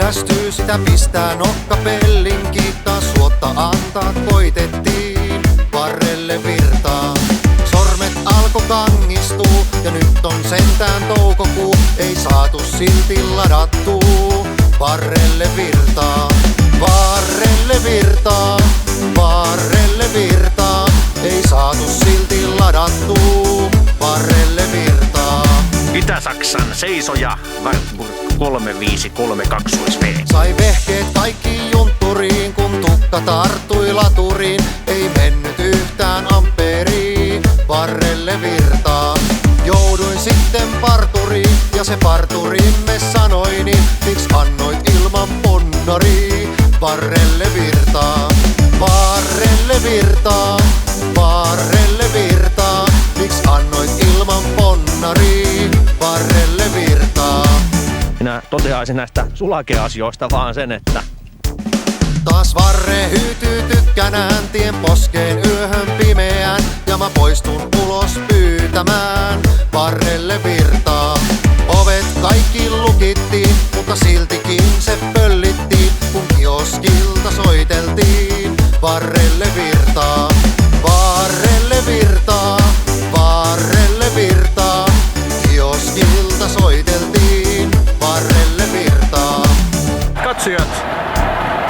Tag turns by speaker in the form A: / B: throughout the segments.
A: Viivästyy, sitä pistää nokkapellin, kiittää suotta antaa koitettiin. Varrelle virtaa, sormet alko kangistuu ja nyt on sentään toukokuu, ei saatu silti ladattuu. Varrelle virtaa, varrelle virtaa, varrelle virtaa, ei saatu silti ladattuu. Varrelle virtaa.
B: Itä-Saksan seisoja Wartburg 353 V.
A: Sai vehkeet kaikki juntturiin, kun tukka tarttui laturiin. Ei mennyt yhtään ampeeriin, varrelle virtaa. Jouduin sitten parturiin, ja se parturimme sanoi niin, miksi annoit ilman ponnarii. Varrelle virtaa, varrelle virtaa, varrelle virtaa, miksi annoit ilman ponnarii. Varrelle virtaa.
B: Minä toteaisin näistä sulakeasioista vaan sen, että
A: taas varre hyytyy tykkänään, tien poskeen yöhön pimeään, ja mä poistun ulos pyytämään. Varrelle virtaa. Ovet kaikki lukittiin, mutta siltikin se pöllittiin, kun kioskilta soiteltiin. Varrelle virtaa, varrelle virtaa, varrelle virtaa, kioskilta soiteltiin. Varrelle virtaa.
B: katsojat,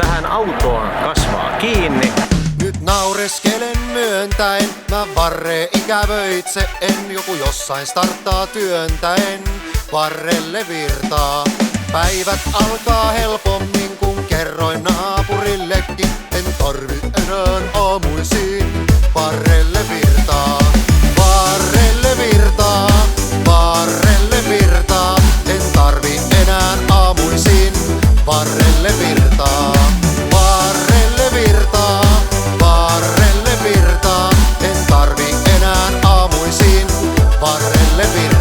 B: tähän autoon kasvaa kiinni.
A: Nyt naureskelen myöntäen, mä varre ikävöitse en, joku jossain starttaa työntäen. Varrelle virtaa. Päivät alkaa helpommin, kun kerroin naapurillekin, en tarvi enää aamuisin. Varrelle virtaa, varrelle virtaa, varrelle virtaa, en tarvi enää aamuisin. Varrelle virtaa, varrelle virtaa, varrelle virtaa, en tarvi enää aamuisin. Varrelle virtaa.